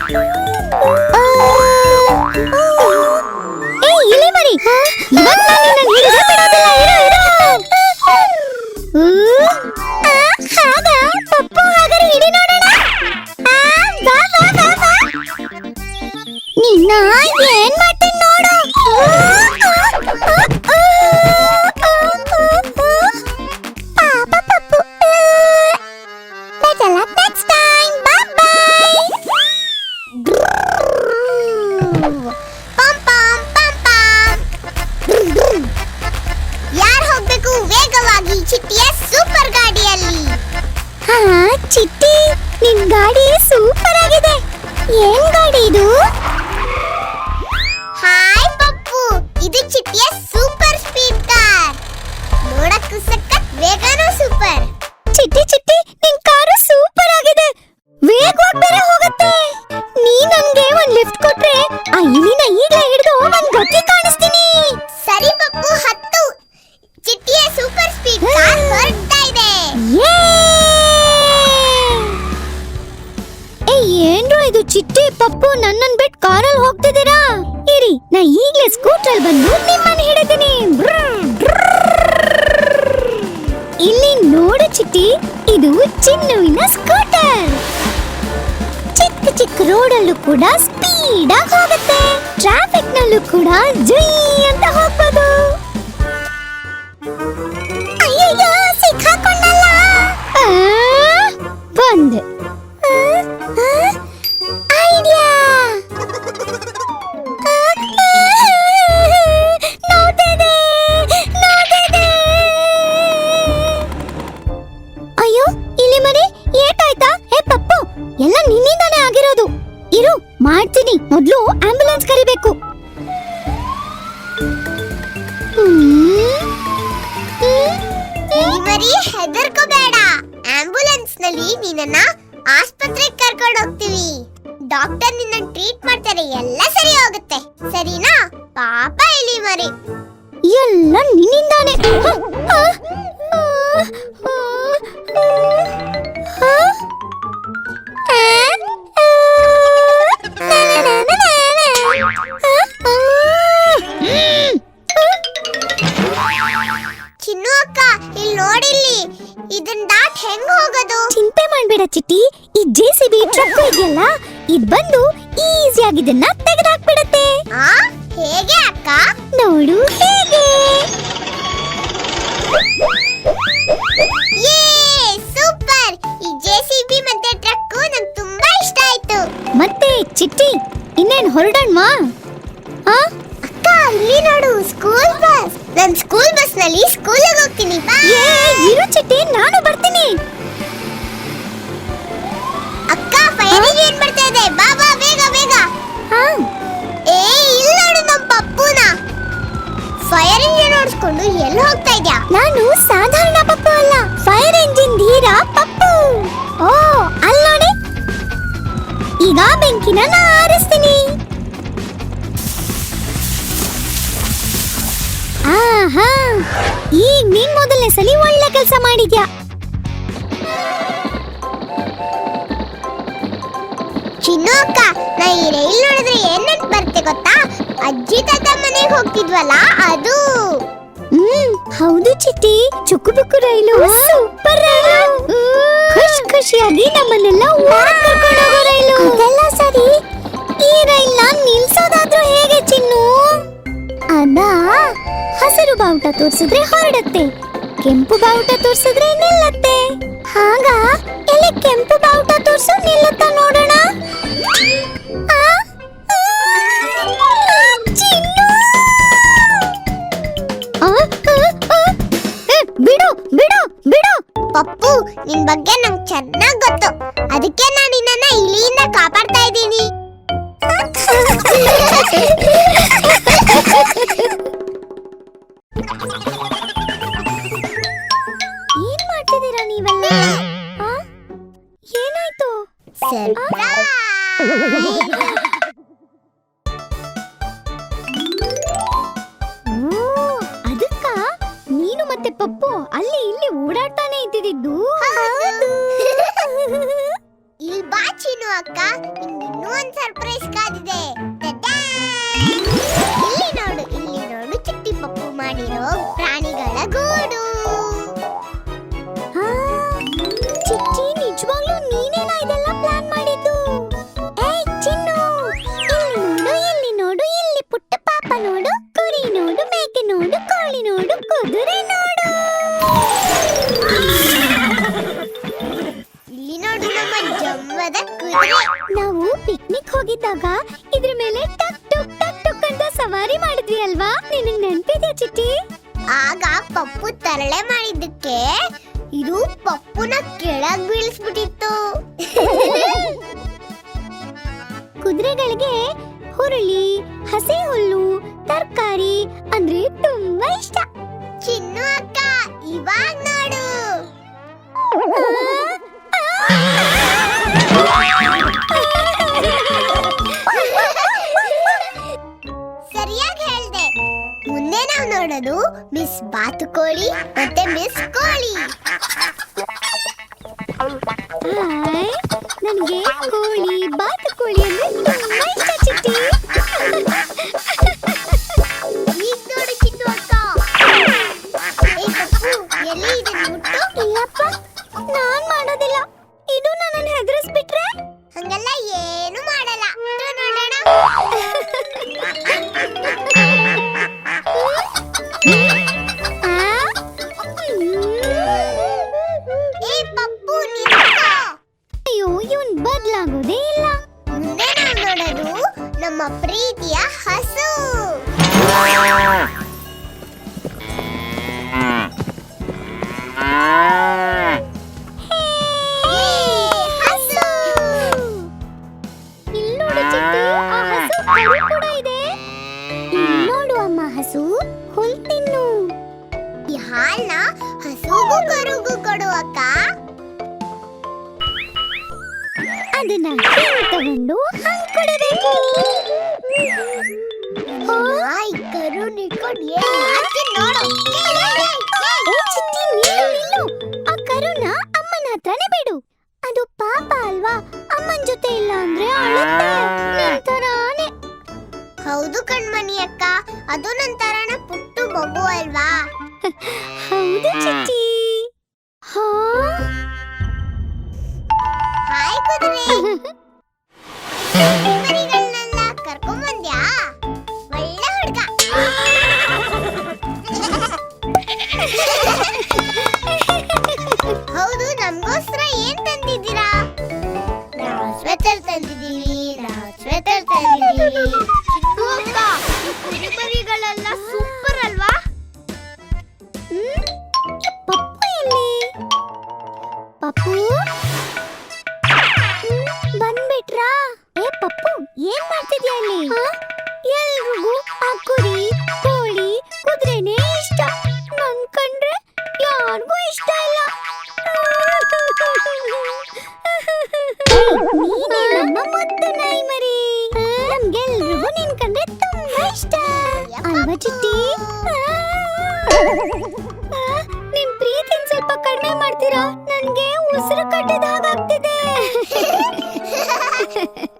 ಇಲಿ ಮರಿ, ಇವತ್ತು ನಾನು ನಿನ್ನನ್ನು ಹಿಡಿದೇ ಬಿಡೋದಿಲ್ಲ. ಹಾಗಾ ಪಪ್ಪು, ಹಾಗಾದ್ರೆ ಹಿಡಿ ನೋಡೋಣ. ಬಾ ಬಾ ಬಾ ಬಾ. ನಿನ್ನ ಏನ್ ಮಾಡ್ತೀನಿ ನೋಡು. ಪಾಪ Pappu. Better luck next time. Bye bye. ಪಂ ಪಂ ಪಂ ಪಂ. ಯಾರು ಹೋಗ್ಬೇಕು ವೇಗವಾಗಿ ಚಿಟ್ಟಿಯ ಸೂಪರ್ ಗಾಡಿಯಲ್ಲಿ? ಹಾ ಚಿಟ್ಟಿ, ನಿನ್ ಗಾಡಿ ಸೂಪರ್ ಆಗಿದೆ. ಏನ್ ಗಾಡಿ ಇದು? ಹಾಯ್ ಪಪ್ಪು, ಇದು ಚಿಟ್ಟಿಯ ಸೂಪರ್ ಸ್ಪೀಡ್ ಕಾರ್. ನೋಡಕ್ಕೂ ಸಖತ್, ವೇಗನೂ ಸೂಪರ್. ಚಿಟ್ಟಿ ಚಿಟ್ಟಿ, ನಿನ್ ಕಾರು ಸೂಪರ್ ಆಗಿದೆ, ವೇಗವಾಗಿ ಬೇರೆ ಹೋಗುತ್ತೆ. ನೀ ನನ್ಗೆ ಒಂದ್ ಲಿಫ್ಟ್ ಕೊಟ್ರೆ ಆ ಇಲಿನ ಈಗಲೇ ಹಿಡಿದು ಒಂದ್ ಗತಿ ಕಾಣಿಸ್ತೀನಿ. ಸರಿ ಪಪ್ಪು, ಹತ್ತು. ಚಿಟ್ಟಿಯ ಸೂಪರ್ ಸ್ಪೀಡ್ ಕಾರ್ ಹೊರಡ್ತಾ ಇದೆ. ಏನ್ರೋ ಇದು ಚಿಟ್ಟಿ ಪಪ್ಪು, ನನ್ನನ್ ಬಿಟ್ಟು ಕಾರಲ್ಲಿ ಹೋಗ್ತಿದ್ದೀರಾ? ಇರಿ, ನಾ ಈಗಲೇ ಸ್ಕೂಟರ್ ಬಂದು ನಿಮ್ಮನ್ನ ಹಿಡಿತೀನಿ. ಇಲ್ಲಿ ನೋಡು ಚಿಟ್ಟಿ, ಇದು ಚಿನ್ನುವಿನ ಸ್ಕೂಟರ್. ಚಿಕ್ಕ ಚಿಕ್ಕ ರೋಡಲ್ಲೂ ಕೂಡ ಸ್ಪೀಡ್ ಆಗಿ ಹೋಗುತ್ತೆ. ಟ್ರಾಫಿಕ್ ನಲ್ಲೂ ಕೂಡ ಜುಯ್ ಅಂತ ಹೋಗ್ಬೋದು. ಅಯ್ಯಯ್ಯೋ, ಸಿಕ್ಕಾಕೊಂಡಲ್ಲ. ಬಂದೆ. ಐಡಿಯಾ. ಅಯ್ಯೋ ಇಲ್ಲಿ ಮನೆ, ಏಟಾಯ್ತಾ? ಹೇ ಪಪ್ಪು, ಎಲ್ಲ ನಿನ್ನಿಂದಾನೇ ಆಗಿರೋದು. ಇರು, ಮಾಡ್ತೀನಿ. ಮೊದ್ಲು ಆಂಬ್ಯುಲೆನ್ಸ್ ಕರಿಬೇಕು. ಬರೀ ಹೆದರ್ಕೋಬೇಡ. ಆಂಬ್ಯುಲೆನ್ಸ್ ನಲ್ಲಿ ನಿನ್ನನ್ನ ಆಸ್ಪತ್ರೆಗೆ ಕರ್ಕೊಂಡು ಹೋಗ್ತೀವಿ. ಡಾಕ್ಟರ್ ನಿನ್ನ ಟ್ರೀಟ್ ಮಾಡ್ತಾರೆ, ಎಲ್ಲ ಸರಿ ಹೋಗುತ್ತೆ. ಸರಿನಾ? ಪಾಪ ಇಲಿ ಮರಿ, ಎಲ್ಲ ನಿನ್ನಿಂದಾನೆ. ಚಿನ್ನು ಅಕ್ಕ, ಇಲ್ಲಿ ನೋಡಿಲ್ಲಿ, ಇದನ್ನ ದಾಟ್ ಹೆಂಗ್ ಹೋಗೋದು? ಚಿಂತೆ ಮಾಡ್ಬೇಡ ಚಿಟ್ಟಿ, ಈ ಜೆಸಿಬಿ ಟ್ರಕ್ ಇದೆಯಲ್ಲ, ಇದ್ ಬಂದು ಈಸಿಯಾಗಿ ಇದನ್ನ ತೆಗೆದಾಕ್ಬಿಡತ್ತೆ. ಹೇಗೆ ಅಕ್ಕ? ನೋಡು ಹೇಗೆ. ಸೂಪರ್! ಈ ಜೆಸಿಬಿ ಮತ್ತೆ ಟ್ರಕ್ ನಂಗೆ ತುಂಬಾ ಇಷ್ಟ ಆಯ್ತು. ಮತ್ತೆ ಚಿಟ್ಟಿ, ಇನ್ನೇನ್ ಹೊರಡೋಣವಾ? ಅಕ್ಕ, ಇಲ್ಲಿ ನೋಡು, ಸ್ಕೂಲ್ ಬಸ್. ನಾನು ಸ್ಕೂಲ್ ಬಸ್ ನಲ್ಲಿ ಸ್ಕೂಲಿಗೆ ಹೋಗ್ತೀನಿ. ಇರು ಚಿಟ್ಟಿ, ನಾನು ಬರ್ತೀನಿ. ಅಕ್ಕ, ಫೈರ್ ಇಂಜಿನ್ ಬರ್ತಾ ಇದೆ, ಬಾ ಬಾ, ಬೇಗ ಬೇಗ. ಇಲ್ಲಿ ನೋಡು ನಮ್ಮ ಪಪ್ಪುನ. ಫೈರ್ ಇಂಜಿನ್ ಓಡಿಸ್ಕೊಂಡು ಎಲ್ಲಿ ಹೋಗ್ತಾ ಇದ್ಯಾ? ನಾನು ಸಾಧಾರಣ ಪಪ್ಪು ಅಲ್ಲ, ಫೈರ್ ಇಂಜಿನ್ ಧೀರ ಪಪ್ಪು. ಓ, ಅಲ್ಲಿ ನೋಡಿ, ಈಗ ಬೆಂಕಿನ ಆರಿಸ್ತೀನಿ. ಆಹಾ, ಈಗ ನೀನ್ ಮೊದಲನೇ ಸಲ ಒಳ್ಳೆ ಕೆಲಸ ಮಾಡಿದ್ಯಾ. ಚಿನ್ನು ಅಕ್ಕ, ನಾ ಈ ರೈಲ್ ನೋಡಿದ್ರೆ ಏನ್ ನೆನ್ಪು ಬರುತ್ತೆ ಗೊತ್ತಾ? ಅಜ್ಜಿ ತಾತ ಮನೆಗೆ ಹೋಗ್ತಿದ್ವಲ್ಲ, ಅದು. ಹೌದು ಚಿಟ್ಟಿ, ಚುಕ್ಕು ಬುಕ್ಕು ರೈಲು ಸೂಪರ್ ರೈಲು. ಖುಷಿ ಖುಷಿಯಾಗಿ ನಮ್ಮನ್ನೆಲ್ಲ ಊರಿಗೆ ಕರ್ಕೊಂಡು ಹೋಗೋ ರೈಲು. ಅದೆಲ್ಲ ಸರಿ, ಈ ರೈಲ್ನ ನಿಲ್ಸೋದಾದ್ರೂ ಹೇಗೆ ಚಿನ್ನು? ಅದಾ, ಹಸಿರು ಬಾವುಟ ತೋರಿಸಿದ್ರೆ ಹೊರಡುತ್ತೆ, ಕೆಂಪು ಬಾವುಟ ತೋರಿಸಿದ್ರೆ ನಿಲ್ಲತ್ತೆ. ಹಾಗ ಎಲ್ಲಿ ಕೆಂಪು ಬಾವುಟ ತೋರಿಸು, ನಿಲ್ಲುತ್ತಾ ನೋಡೋಣ. ಬಿಡು ಬಿಡು ಬಿಡು. ಪಪ್ಪು, ನಿನ್ ಬಗ್ಗೆ ನಂಗೆ ಚೆನ್ನಾಗ್ ಗೊತ್ತು, ಅದಕ್ಕೆ ನಾನು ನಿನ್ನನ್ನ ಇಲಿಯಿಂದ ಕಾಪಾಡ್ತಾ ಇದ್ದೀನಿ. ಏನ್ ಮಾಡ್ತಿದ್ದೀರಾ ನೀವೆಲ್ಲ? ಏನಾಯ್ತು? ಅದಕ್ಕ ನೀನು ಮತ್ತೆ ಪಪ್ಪು ಅಲ್ಲಿ ಇಲ್ಲಿ ಓಡಾಡ್ತಾನೆ ಇದ್ದಿದ್ದು? ಇಲ್ಲಿ ಬಾ ಚಿನ್ನು ಅಕ್ಕ, ನಿಂಗೆ ಇನ್ನೂ ಒಂದ್ ಸರ್ಪ್ರೈಸ್ ಕಾದಿದೆ. ಇಲ್ಲಿ ನೋಡು ಚಿಟ್ಟಿ ಪಪ್ಪು ಮಾಡಿರೋ ಪ್ರಾಣಿಗಳ ಗೂಡು. ಚಿಟ್ಟಿ, ನಿಜವಾಗ್ಲೂ ನೀನೇನಾ ಇದೆಲ್ಲ ಪ್ಲಾನ್ ಮಾಡಿದ್ದು? ಏಯ್ ಚಿನ್ನು, ಇಲ್ಲಿ ನೋಡು, ಇಲ್ಲಿ ಪುಟ್ಟ ಪಾಪ ನೋಡು, ಕುರಿ ನೋಡು, ಮೇಕೆ ನೋಡು, ಕೋಳಿ ನೋಡು, ಕುದುರೆ ನೋಡು. ಇಲ್ಲಿ ನೋಡು ನಮ್ಮ ಜಮ್ಮದ ಕುದುರೆ. ನಾವು ಪಿಕ್ನಿಕ್ ಹೋಗಿದ್ದಾಗ ಇದ್ರ ಮೇಲೆ ಟಕ್ ಟುಕ್ ಟಕ್ ಟುಕ್ ಅಂತ ಸವಾರಿ ಮಾಡಿದ್ವಿ ಅಲ್ವಾ? ನಿನಗೆ ನೆನಪಿದೆ ಚಿಟ್ಟಿ? ಆಗ ಪಪ್ಪು ತರಳೆ ಮಾಡಿದ್ದಕ್ಕೆ ಇದು ಪಪ್ಪುನ ಕೆಳಗ್ ಬೀಳಿಸ್ಬಿಟ್ಟಿತ್ತು. ಕುದುರೆಗಳಿಗೆ ಹುರುಳಿ, ಹಸಿ ಹುಲ್ಲು, ತರಕಾರಿ ಅಂದ್ರೆ ತುಂಬಾ ಇಷ್ಟ. ಚಿನ್ನು ಅಕ್ಕ, ಇವಾಗ ನೋಡು. ಸರಿಯಾಗಿ ಹೇಳ್ದೆ. ಮುಂದೆ ನಾವು ನೋಡೋದು ಮಿಸ್ ಬಾತುಕೋಳಿ ಮತ್ತೆ ಮಿಸ್ ಕೋಳಿ. ನನಗೆ ಕೋಳಿ, ಬಾತುಕೋಳಿ ಅಂದ್ರೆ ತುಂಬಾ ಇಷ್ಟ ಚಿಟ್ಟಿ. ಈಗ ನೋಡು ಚಿನ್ನು ಅಕ್ಕ. ಎಲ್ಲಿ ಇದೆ ಮುಟ್ಟು? ಇಲ್ಲಪ್ಪ, ನಾನ್ ಮಾಡೋದಿಲ್ಲ. ಇದು ನನ್ನನ್ನು ಹೆದರಿಸ್ಬಿಟ್ರೆ? ಹಂಗೆಲ್ಲ ಏನು ಮಾಡಲ್ಲ. ನೋಡೋಣ. ಅಯ್ಯೋ, ಇವನ್ ಬದ್ಲಾಗೋದೇ ಇಲ್ಲ. ಮುಂದೆ ನಾವು ನೋಡೋದು ನಮ್ಮ ಪ್ರೀತಿಯ ಹಸು. ನೋಡು ಅಮ್ಮ, ಹಸು ಹುಲ್ ತಿನ್ನು. ಈ ಹಾಲ್ನ ಹಸುಗೂ ಕರುಗೂ ಕೊಡು ಅಕ್ಕ. ಅದನ್ನ ತಗೊಂಡು ಹಂಗ್ ಕೊಡಬೇಕು. ಈ ಕರು ನಿಟ್ಕೊಂಡು ಏನ್ ಮಾಡ್ತೀನಿ ನೋಡು. ಚಿಟ್ಟಿ, ನಿಲ್ಲು. ಆ ಕರುನ ಅಮ್ಮನ ಹತ್ರನೇ ಬಿಡು. ಅದು ಪಾಪ ಅಲ್ವಾ, ಅಮ್ಮನ ಜೊತೆ ಇಲ್ಲ ಅಂದ್ರೆ ಅಳುತ್ತೆ. ನಿಂತರಾನೆ. ಹೌದು ಕಣ್ಮಣಿ ಅಕ್ಕ, ಅದು ನಂತರನ ಪುಟ್ಟು ಮಗು ಅಲ್ವಾ? ಹೌದು ಚಿಟ್ಟಿ. ಹಾಯ್ ಕುದುರೆ. ಮರಿಗಳನ್ನೆಲ್ಲ ಕರ್ಕೊಂಡ್ ಬಂದ್ಯಾ? ಒಳ್ಳೆ ಹುಡುಗ. ಹೌದು, ನಮಗೋಸ್ಕರ ಏನ್ ತಂದಿದ್ದೀರಾ? ನಾವು ಸ್ವೆಟರ್ ತಂದಿದ್ದೀವಿ. ಕುರಿಮರಿಗಳೆಲ್ಲ ಸೂಪರ್ ಅಲ್ವಾ? ಪಪ್ಪು ಎಲ್ಲಿ? ಪಪ್ಪು ಬಂದ್ಬಿಟ್ರಾ? ಏ ಪಪ್ಪು, ಏನ್ ಮಾಡ್ತಿದ್ಯಾ ಇಲ್ಲಿ? ಎಲ್ರಿಗೂ ಆ ಕುರಿ, ಕೋಳಿ, ಕುದುರೆನೇ ಇಷ್ಟ. ನನ್ ಕಂಡ್ರೆ ಯಾರಿಗೂ ಇಷ್ಟ ಇಲ್ಲ. ನೀನೇ ನಮ್ಮ ಮುದ್ದು ನಾಯಿ ಮರಿ. ನಮ್ಗೆಲ್ರಿಗೂ ನಿನ್ ಕಂಡ್ರೆ ತುಂಬಾ ಇಷ್ಟ ಅಲ್ವಾ ಚಿಟ್ಟಿ? ನಿಮ್ ಪ್ರೀತಿನ ಸ್ವಲ್ಪ ಕಡಿಮೆ ಮಾಡ್ತೀರಾ? ನನ್ಗೆ ಉಸಿರು ಕಟ್ಟಿದ ಹಾಗಾಗ್ತಿದೆ.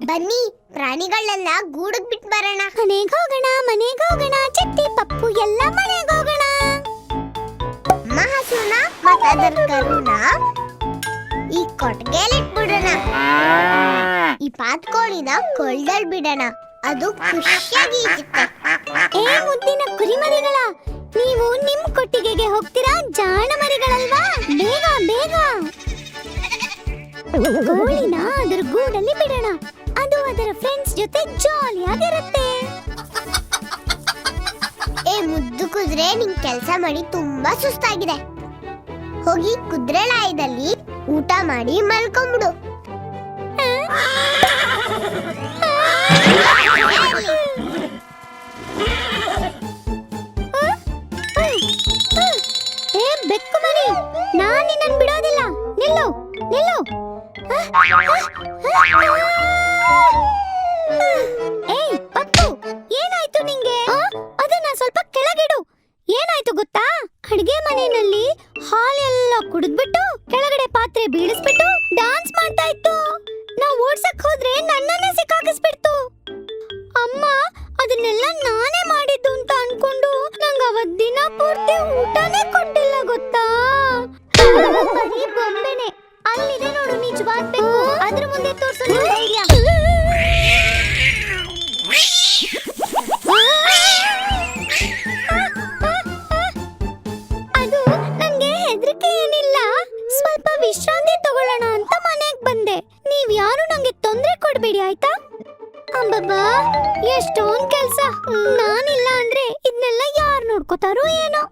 ಬನ್ನಿ, ಪ್ರಾಣಿಗಳನ್ನೆಲ್ಲ ಗೂಡಕ್ ಬಿಟ್ಟು ಬರೋಣ. ಮನೆಗೆ ಹೋಗೋಣ. ಚಿಟ್ಟಿ, ಪಪ್ಪು ಎಲ್ಲ ಮನೆಗೆ ಹೋಗೋಣ. ಅಮ್ಮ ಹಸುನ ಮತ್ತೆ ಅದರ ಕರುನ ಈ ಕೊಟ್ಟಿಗೆಯಲ್ಲಿ ಇಟ್ಬಿಡೋಣ. ಈ ಬಾತುಕೋಳಿನ ಕೊಳ್ದಲ್ಲಿ ಬಿಡೋಣ. ಅದು ಖುಷಿಯಾಗಿ ಇರುತ್ತೆ. ಏ ಮುದ್ದಿನ ಕುರಿಮರಿಗಳ, ನೀವು ನಿಮ್ ಕೊಟ್ಟಿಗೆಗೆ ಹೋಗ್ತೀರಾ? ಜಾಣ ಮರಿಗಳಲ್ವಾ? ಬೇಗ ಕೋಳಿನ ಅದರ ಗೂಡಲ್ಲಿ ಬಿಡೋಣ. ಅದು ಅದರ ಫ್ರೆಂಡ್ಸ್ ಜೊತೆ ಜಾಲಿಯಾಗಿರುತ್ತೆ. ಏ ಮುದ್ದು ಕುದುರೆ, ನಿನ್ ಕೆಲಸ ಮಾಡಿ ತುಂಬಾ ಸುಸ್ತಾಗಿದೆ. ಹೋಗಿ ಕುದುರೆ ಲಾಯದಲ್ಲಿ ಊಟ ಮಾಡಿ ಮಲ್ಕೊಂಬಿಡು. ಏ ಬೆಕ್ಕು ಮರಿ, ನಾನ್ ನಿನ್ನನ್ನು ಬಿಡೋದಿಲ್ಲ. ನಿಲ್ಲು. ಏಯ್ ಪಪ್ಪು, ಏನಾಯ್ತು ನಿಂಗೆ? ಅದನ್ನ ಸ್ವಲ್ಪ ಕೆಳಗಿಡು. ಏನಾಯ್ತು ಗೊತ್ತಾ? ಅಡಿಗೆ ಮನೆಯಲ್ಲಿ ಹಾಲೆಲ್ಲ ಕುಡಿದ್ಬಿಟ್ಟು ಕೆಳಗಡೆ ಪಾತ್ರೆ ಬೀಳಿಸ್ಬಿಟ್ಟು ಡಾನ್ಸ್ ಮಾಡ್ತಾ ಇತ್ತು. ಓಡ್ಸಕ್ ಹೋದ್ರೆ ನನ್ನನ್ನೇ ಸಿಕ್ಕಾಕಿಸ್ಬಿಡ್ತು. ಅಮ್ಮ ಅದನ್ನೆಲ್ಲ ನಾನೇ ಮಾಡಿದ್ದು ಅಂತ ಅನ್ಕೊಂಡು ನಂಗೆ ಅವತ್ ದಿನ ಪೂರ್ತಿ ಊಟನೇ ಕೊಟ್ಟಿಲ್ಲ ಗೊತ್ತಾ. ಬರೀ ಬೊಂಬೆನೆ. ಅಲ್ಲಿದೆ ನೋಡು ನಿಜವಾದ ಬೆಕ್ಕು, ಅದ್ರ ಮುಂದೆ ತೋರ್ಸೋ ಧೈರ್ಯ. ಅದು ನಂಗೆ ಹೆದರಿಕೆ ಏನಿಲ್ಲ, ಸ್ವಲ್ಪ ವಿಶ್ರಾಂತಿ ತಗೊಳ್ಳೋಣ ಅಂತ ಮನೆಗ್ ಬಂದೆ. ನೀವ್ ಯಾರು ನಂಗೆ ತೊಂದ್ರೆ ಕೊಡ್ಬೇಡಿ ಆಯ್ತಾ. ಅಂಬಬ್ಬಾ ಎಷ್ಟೊಂದ್ ಕೆಲ್ಸ, ನಾನಿಲ್ಲ ಅಂದ್ರೆ ಇದನ್ನೆಲ್ಲ ಯಾರು ನೋಡ್ಕೋತಾರೋ ಏನೋ.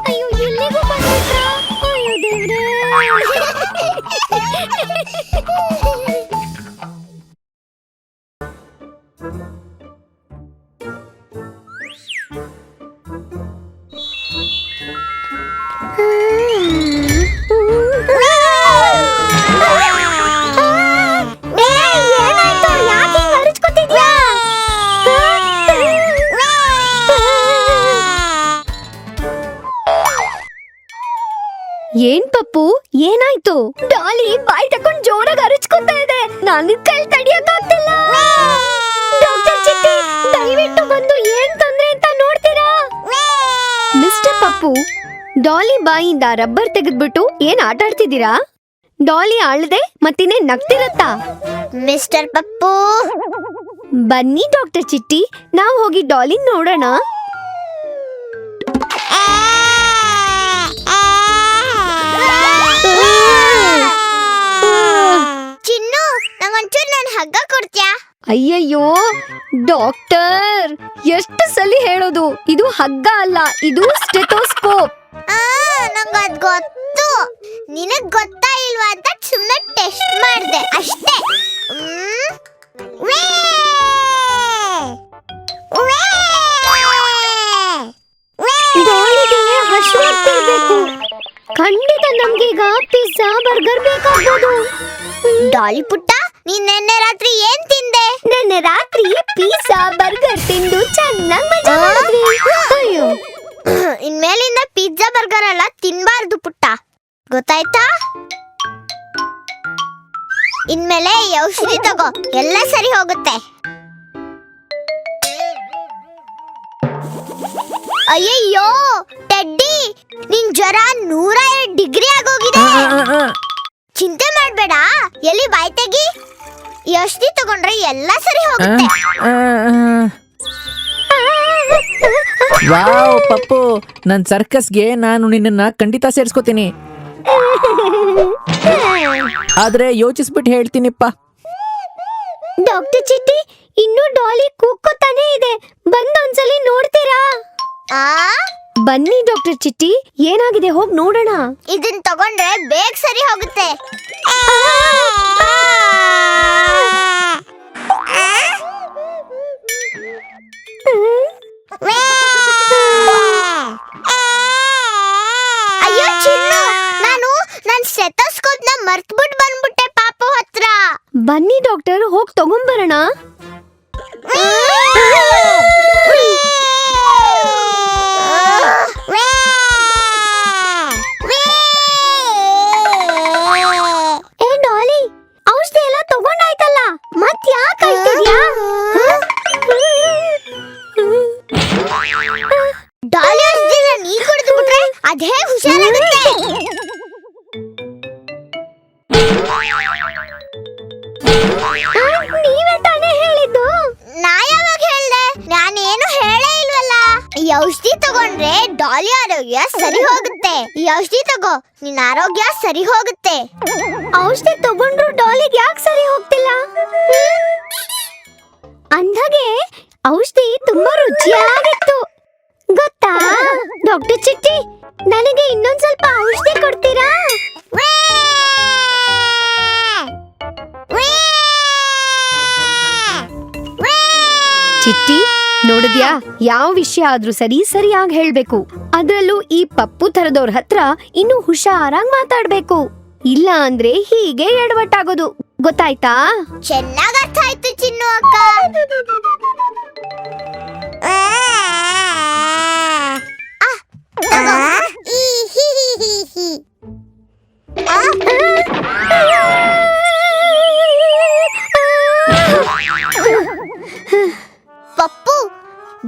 ಅಯ್ಯೋ ಇಲ್ಲಿಗೂ ಬಂದಿದ್ರಾ? ಅಯ್ಯೋ ದೇವ್ರೇ. ಏನ್ ಪಪ್ಪು ಏನಾಯ್ತು? ಡಾಲಿ ಬಾಯಿ ತಕೊಂಡ್ ಜೋರಾಗಿ ಅರಚ್ಕೊತಾ ಇದೆ, ನನ್ನ ಕೈ ತಡಿಯಕ್ಕಾಗ್ತಿಲ್ಲ. ಡಾಕ್ಟರ್ ಚಿಟ್ಟಿ ದಯವಿಟ್ಟು ಬಂದು ಏನ್ ತೊಂದ್ರೆ ಅಂತ ನೋಡ್ತೀರಾ? ಮಿಸ್ಟರ್ ಪಪ್ಪು, ಡಾಲಿ ಬಾಯಿಂದ ರಬ್ಬರ್ ತೆಗೆದ್ಬಿಟ್ಟು ಏನ್ ಆಟ ಆಡ್ತಿದ್ದೀರಾ? ಡಾಲಿ ಅಳ್ದೆ ಮತ್ತಿನ್ನೇ ನಗ್ತಿರತ್ತಾ? ಮಿಸ್ಟರ್ ಪಪ್ಪು ಬನ್ನಿ ಡಾಕ್ಟರ್ ಚಿಟ್ಟಿ, ನಾವ್ ಹೋಗಿ ಡಾಲಿ ನೋಡೋಣ. ಚಿನ್ನು ನಂಗೊಂಚೂರು ನಾನು ಹಗ್ಗ ಕೊಡ್ತೀಯಾ? ಅಯ್ಯಯ್ಯೋ ಡಾಕ್ಟರ್, ಎಷ್ಟು ಸಲಿ ಹೇಳೋದು, ಇದು ಹಗ್ಗ ಅಲ್ಲ, ಇದು ಸ್ಟೆಥೋಸ್ಕೋಪ್. ನಂಗದ್ ಗೊತ್ತು, ನಿನಗ್ ಗೊತ್ತಾ ಇಲ್ವಾ ಅಂತ ಸುಮ್ಮನೆ ಟೆಸ್ಟ್ ಮಾಡ್ದೆ ಅಷ್ಟೇ. ಹಸಿವಾಗ್ತಿರ್ಬೇಕು, ಖಂಡಿತ ನಮ್ಗೀಗ ಪಿಜ್ಜಾ ಬರ್ಗರ್ ಬೇಕಾಗ್ಬೋದು. ಡಾಲಿ ಪುಟ್ಟ, ನೀನ್ ನೆನ್ನೆ ರಾತ್ರಿ ಏನ್ ತಿಂದೆ? ನೆನ್ನೆ ರಾತ್ರಿ ಪಿಜ್ಜಾ ಬರ್ಗರ್ ತಿಂದು ಚೆನ್ನಾಗಿ ಮಜಾ ಮಾಡಿದ್ವಿ. ಅಯ್ಯೋ, ಇನ್ಮೇಲಿಂದ ಪಿಜ್ಜಾ ಬರ್ಗರ್ ಎಲ್ಲ ತಿನ್ಬಾರ್ದು ಪುಟ್ಟ, ಗೊತ್ತಾಯ್ತಾ? ಇನ್ಮೇಲೆ ಈ ಔಷಧಿ ತಗೋ, ಎಲ್ಲ ಸರಿ ಹೋಗುತ್ತೆ. ಅಯ್ಯಯ್ಯೋ ಟೆಡ್ಡಿ, ನಿನ್ ಜ್ವರ 102 ಡಿಗ್ರಿ ಆಗೋಗಿದೆ. ಚಿಂತೆ ಮಾಡ್ಬೇಡ, ಎಲ್ಲಿ ಬಾಯ್ ತೆಗಿ, ಈ ಔಷಧಿ ತಗೊಂಡ್ರೆ ಎಲ್ಲ ಸರಿ ಹೋಗುತ್ತೆ. ವಾವ್ ಪಪ್ಪು, ನನ್ ಸರ್ಕಸ್ಗೆ ನಾನು ನಿನ್ನನ್ನ ಖಂಡಿತ ಸೇರ್ಸ್ಕೋತೀನಿ. ಆದ್ರೆ ಯೋಚಿಸ್ಬಿಟ್ಟು ಹೇಳ್ತೀನಿಪ್ಪ. ಡಾಕ್ಟರ್ ಚಿಟ್ಟಿ, ಇನ್ನೂ ಡಾಲಿ ಕೂಗ್ಕೋತಾನೆ ಇದೆ, ಬಂದೊಂದ್ಸಲಿ ನೋಡ್ತೀರಾ? ಬನ್ನಿ ಡಾಕ್ಟರ್ ಚಿಟ್ಟಿ, ಏನಾಗಿದೆ ಹೋಗ್ ನೋಡೋಣ. ಇದನ್ ತಗೊಂಡ್ರೆ ಬೇಗ ಸರಿ ಹೋಗುತ್ತೆ. ಅಯ್ಯೋ ಚಿನ್ನು, ನಾನು ಸ್ಟೆಥೋಸ್ಕೋಪ್ ನ ಮರ್ತ್ಬಿಟ್ಟು ಬಂದ್ಬಿಟ್ಟೆ ಪಾಪು ಹತ್ರ. ಬನ್ನಿ ಡಾಕ್ಟರ್, ಹೋಗ್ ತಗೊಂಬರೋಣ. ಏ ಡಾಲಿ, ಔಷಧಿ ಎಲ್ಲ ತಗೊಂಡಾಯ್ತಲ್ಲ, ಮತ್ ಯಾಕೆ ಅಳ್ತಿದ್ಯಾ? ಡಾಲಿ ಔಷಧಿನ ನೀ ಕುಡಿದು ಬಿಟ್ರೆ ಅದೇ ಹುಷಾರಾಗುತ್ತೆ. ನೀವೇ ತಾನೇ ಹೇಳಿದ್ದು. ನಾ ಯಾವಾಗ ಹೇಳ್ದೆ? ನಾನೇನು ಹೇಳೇ ಇಲ್ವಲ್ಲ. ಈ ಔಷಧಿ ತಗೊಂಡ್ರೆ ಡಾಲಿ ಆರೋಗ್ಯ ಸರಿ ಹೋಗುತ್ತೆ. ಈ ಔಷಧಿ ತಗೋ, ನಿನ್ನ ಆರೋಗ್ಯ ಸರಿ ಹೋಗುತ್ತೆ. ಔಷಧಿ ತಗೊಂಡ್ರು ಡಾಲಿಗೆ ಯಾಕೆ ಸರಿ ಹೋಗ್ತಿಲ್ಲ? ಅಂದಾಗೆ ಔಷಧಿ ತುಂಬಾ ರುಚಿಯಾಗಿತ್ತು ಗೊತ್ತಾ? ಡಾಕ್ಟರ್ ಚಿಟ್ಟಿ, ನನಗೆ ಇನ್ನೊಂದ್ ಸ್ವಲ್ಪ ಔಷಧಿ ಕೊಡ್ತೀರಾ? ಚಿಟ್ಟಿ ನೋಡಿದ್ಯಾ, ಯಾವ ವಿಷಯ ಆದ್ರೂ ಸರಿಯಾಗಿ ಹೇಳ್ಬೇಕು. ಅದ್ರಲ್ಲೂ ಈ ಪಪ್ಪು ತರದವ್ರ ಹತ್ರ ಇನ್ನು ಹುಷಾರಾಗಿ ಮಾತಾಡ್ಬೇಕು, ಇಲ್ಲ ಅಂದ್ರೆ ಹೀಗೆ ಎಡವಟ್ಟಾಗೋದು, ಗೊತ್ತಾಯ್ತಾ? ಚೆನ್ನಾಗಿ ಅರ್ಥ ಆಯ್ತು ಚಿನ್ನು ಅಕ್ಕ.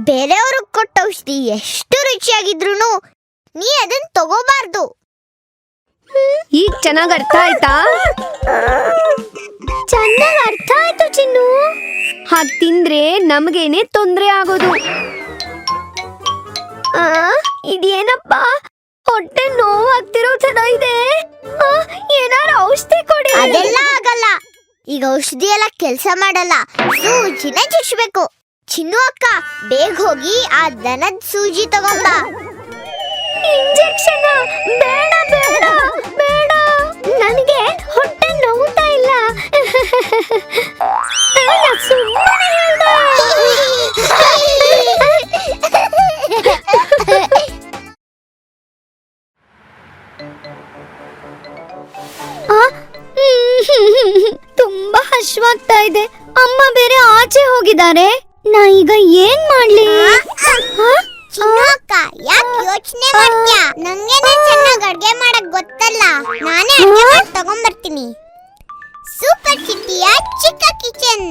ಬೇರೆಯವರು ಕೊಟ್ಟ ಔಷಧಿ ಎಷ್ಟು ರುಚಿಯಾಗಿದ್ರು ನೀ ಅದನ್ನ ತಗೋಬಾರ್ದು. ಈಗ ಚೆನ್ನಾಗ್ ಅರ್ಥ ಆಯ್ತಾ? ಚೆನ್ನಾಗಿ ಅರ್ಥ ಆಯ್ತು ಚಿನ್ನು. ಹಾಗ್ ತಿಂದ್ರೆ ನಮ್ಗೇನೆ ತೊಂದ್ರೆ ಆಗೋದು. ಇದೇನಪ್ಪ ಹೊಟ್ಟೆ ನೋವಾಗ್ತಿರೋ ತರ ಇದೆ. ಏನಾರು ಔಷಧಿ ಕೊಡಿ. ಅದೆಲ್ಲ ಆಗಲ್ಲ. ಈಗ ಔಷಧಿ ಎಲ್ಲ ಕೆಲಸ ಮಾಡಲ್ಲ. ಸೂಜಿನ ಚುಚ್ಬೇಕು. ಚಿನ್ನು ಅಕ್ಕ, ಬೇಗ ಹೋಗಿ ಆ ದನದ ಸೂಜಿ ತಗೊಂಬ. ಇಂಜೆಕ್ಷನ್ ಬೇಡ ಬೇಡ ಬೇಡ, ನನಗೆ ಹೊಟ್ಟೆ ನೋವ್ತಾ ಇಲ್ಲ. ಸುಮ್ಮನೆ ಹೇಳ್ದೆ. ತುಂಬಾ ಹಶ್ವಾಗ್ತಾ ಇದೆ. ಅಮ್ಮ ಬೇರೆ ಆಚೆ ಹೋಗಿದ್ದಾರೆ. ನಾ ಈಗ ಏನ್ ಮಾಡ್ಲಿ? ಚಿನ್ನು ಅಕ್ಕ, ಯಾಕೆ ಯೋಚನೆ ಮಾಡ್ತೀಯ? ನಂಗೇನೆ ಚೆನ್ನಾಗಿ ಅಡ್ಗೆ ಮಾಡಕ್ ಗೊತ್ತಲ್ಲ. ನಾನೇ ಅಡ್ಗೆ ಮಾಡಿ ತಗೊಂಡ್ಬರ್ತೀನಿ. ಸೂಪರ್ ಚಿಟ್ಟಿಯ ಚಿಕ್ಕ ಕಿಚನ್.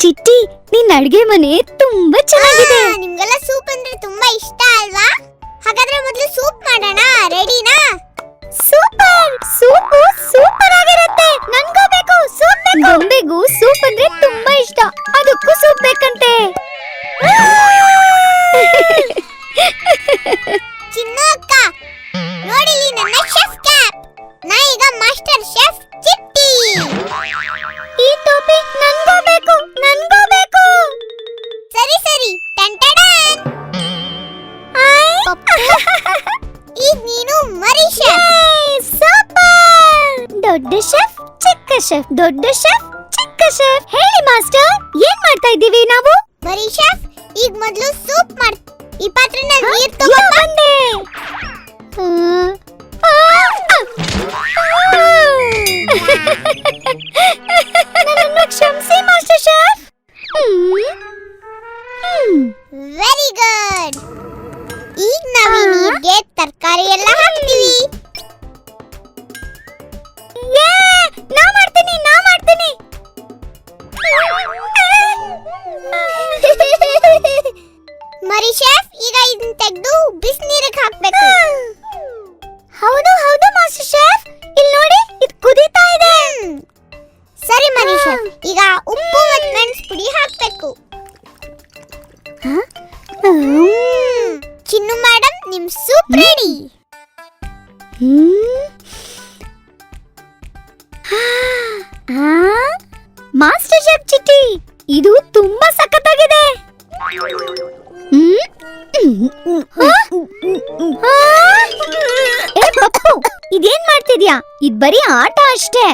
ಚಿಟ್ಟಿ, ನಿನ್ ಅಡ್ಗೆ ಮನೆ ತುಂಬಾ ಚೆನ್ನಾಗಿದೆ. ನಿಮ್ಗೆಲ್ಲ ಸೂಪ್ ಅಂದ್ರೆ ತುಂಬಾ ಇಷ್ಟ ಅಲ್ವಾ? ಹಾಗಾದ್ರೆ ಮೊದಲು ಸೂಪ್ ಮಾಡೋಣ. ರೆಡಿನಾ? ಸೂಪರ್ ಸೂಪು ಸೂಪರ್ ಆಗಿರುತ್ತೆ. ನನ್ಗೂ ಬೇಕು ಸೂಪ್ ಬೇಕು. ಗೊಂಬೆಗೂ ಸೂಪ್ ಅಂದ್ರೆ ತುಂಬಾ ಇಷ್ಟ. ಅದಕ್ಕೂ ಸೂಪ್ ಬೇಕಂತೆ. ಚಿನ್ನು ಅಕ್ಕ, ನೋಡಿಲಿ ನನ್ನ ಶೆಫ್ ಕ್ಯಾಪ್. ನಾ ಈಗ ಮಾಸ್ಟರ್ ಶೆಫ್ ಚಿಟ್ಟಿ. ಈ ಟೋಪಿ ನನ್ಗೂ ಬೇಕು, ನನ್ಗೂ ಬೇಕು. ಸರಿ ಸರಿ, ಟಂಟಡನ್. ಈಗ ನೀನು ಮರಿ ಶೆಫ್. ಸೂಪರ್. ದೊಡ್ಡ ಶೆಫ್, ಚಿಕ್ಕ ಶೆಫ್, ದೊಡ್ಡ ಶೆಫ್, ಚಿಕ್ಕ ಶೆಫ್. ಹೇಳಿ ಮಾಸ್ಟರ್, ಏನ್ ಮಾಡ್ತಾ ಇದ್ದೀವಿ ನಾವು? ಮರಿ ಶೆಫ್, ಈಗ ಮೊದಲು ಸೂಪ್ ಮಾಡ್. ಈ ಪಾತ್ರೆನಲ್ಲಿ ನೀರು ತಗೋ. ಬಂದೆ. ನನ್ನನ್ನು ಕ್ಷಮಿಸಿ ಮಾಸ್ಟರ್ ಶೆಫ್. Very good. ಈಗ ನಾವು ಈ ನೀರಿಗೆ ತರಕಾರಿ ಎಲ್ಲ ಹಾಕ್ತೀವಿ. ನಾ ಮಾಡ್ತೀನಿ. ಮರಿ ಶೆಫ್, ಈಗ ಇದನ್ನ ತೆಗೆದು ಬಿಸಿನೀರಿಗೆ ಹಾಕ್ಬೇಕು. ಹೌದು ಹೌದು ಮಾಸ್ಟರ್ ಶೆಫ್. ಇಲ್ಲಿ ನೋಡಿ, ಇದು ಕುದೀತಾ ಇದೆ. ಸರಿ ಮರಿ ಶೆಫ್, ಈಗ ಉಪ್ಪು ಮತ್ತು ಮೆಣಸು ಪುಡಿ ಹಾಕ್ಬೇಕು. ಚಿನ್ನು ಮೇಡಮ್, ನಿಮ್ ಸೂಪ್ ರೆಡಿ. ಮಾಸ್ಟರ್ ಶೆಫ್ ಚಿಟ್ಟಿ, ಇದು ತುಂಬಾ ಸಖತ್ತಾಗಿದೆ. ಇದೇನ್ ಮಾಡ್ತಿದ್ಯಾ? ಇದ್ ಬರೀ ಆಟ ಅಷ್ಟೇ.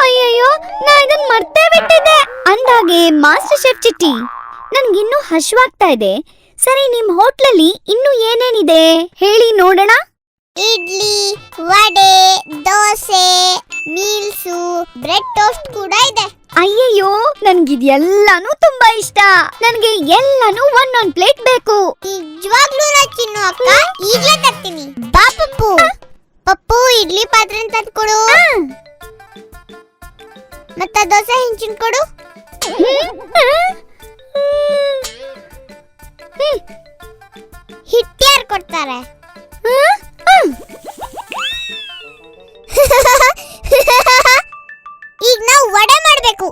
ಅಯ್ಯಯ್ಯೋ, ನಾ ಇದನ್ ಮರ್ತೇ ಬಿಟ್ಟಿದ್ದೆ. ಅಂದಾಗೆ ಮಾಸ್ಟರ್ ಶೆಫ್ ಚಿಟ್ಟಿ, ನನ್ಗಿನ್ನೂ ಹಶ್ವಾಗ್ತಾ ಇದೆ. ಸರಿ, ನಿಮ್ ಹೋಟ್ಲಲ್ಲಿ ಇನ್ನು ಏನೇನಿದೆ ಹೇಳಿ ನೋಡೋಣ. Idli, vada, dosa, meals, bread toast ಕೂಡ ಇದೆ. ಅಯ್ಯಯ್ಯೋ, ನನ್ಗಿದೆಲ್ಲಾನು ತುಂಬಾ ಇಷ್ಟ. ನನ್ಗೆ ಎಲ್ಲಾನು ಒಂದೊಂದ್ ಪ್ಲೇಟ್ ಬೇಕು. ನಿಜವಾಗ್ಲೂ ನಾ ಚಿನ್ನು ಅಕ್ಕ, ಈಗ್ಲೇ ತರ್ತೀನಿ. ಬಾ ಪಪ್ಪು. ಪಪ್ಪು, ಇಡ್ಲಿ ಪಾತ್ರೆ ತಂದ್ಕೊಡು. ಮತ್ತೆ ದೋಸೆ ಹೆಂಚಿನ ಕೊಡು. ಹಿಟ್ಟು ಯಾರು ಕೊಡ್ತಾರೆ? ಈಗ ನಾವು ವಡೆ ಮಾಡ್ಬೇಕು.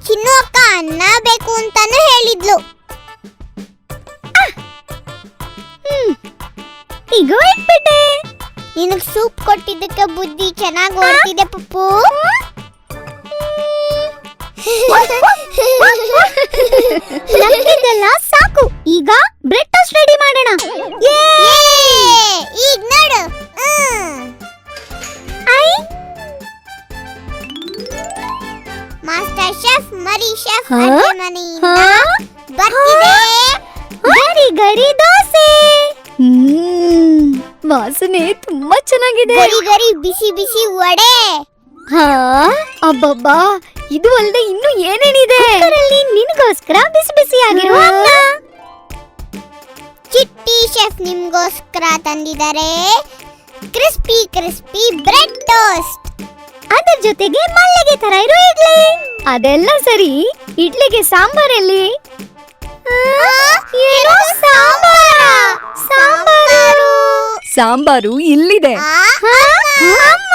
ಚಿನ್ನು ಅಕ್ಕ ಅನ್ನ ಬೇಕು ಅಂತಾನು ಹೇಳಿದ್ಲು. ಈಗ ಇಟ್ಬಿಟ್ಟೆ. ನಿನಗ್ ಸೂಪ್ ಕೊಟ್ಟಿದ್ದಕ್ಕೆ ಬುದ್ಧಿ ಚೆನ್ನಾಗಿ ಓಡ್ತಿದೆ ಪಪ್ಪು. ನಮ್ಗಿದೆಲ್ಲ ಸಾಕು. ಈಗ ಬ್ರೆಡ್ ಟೋಸ್ಟ್ ರೆಡಿ ಮಾಡೋಣ. ಈಗ ನೋಡು. ಮಾಸ್ಟರ್ ಶೆಫ್ ಮರಿ ಶೆಫ್ ಅಡುಗೆ ಮನೆಯಿಂದ ಬರ್ತಿದೆ ಗರಿ ಗರಿ ದೋಸೆ. ವಾಸನೆ ತುಂಬಾ ಚೆನ್ನಾಗಿದೆ. ಗರಿ ಗರಿ ಬಿಸಿ ಬಿಸಿ ವಡೆ. ಹಾ, ಅಬ್ಬಬ್ಬಾ, ಇದು ಅಲ್ಲದೆ ಇನ್ನು ಏನೇನಿದೆ? ಅದರಲ್ಲಿ ನಿನಗೋಸ್ಕರ ಬಿಸಿ ಬಿಸಿಯಾಗಿರುವ ಅನ್ನ. ಚಿಟ್ಟಿ ಶೆಫ್ ನಿಮ್ಗೋಸ್ಕರ ತಂದಿದ್ದಾರೆ ಕ್ರಿಸ್ಪಿ ಕ್ರಿಸ್ಪಿ ಬ್ರೆಡ್ ಟೋಸ್ಟ್. ಅದ್ರ ಜೊತೆಗೆ ಮಲ್ಲಿಗೆ ತರ ಇರೋ ಇಡ್ಲಿ. ಅದೆಲ್ಲ ಸರಿ, ಇಡ್ಲಿಗೆ ಸಾಂಬಾರ್ ಎಲ್ಲಿ? ಏನು ಸಾಂಬಾರು? ಸಾಂಬಾರು ಇಲ್ಲಿದೆ. ಅಮ್ಮ.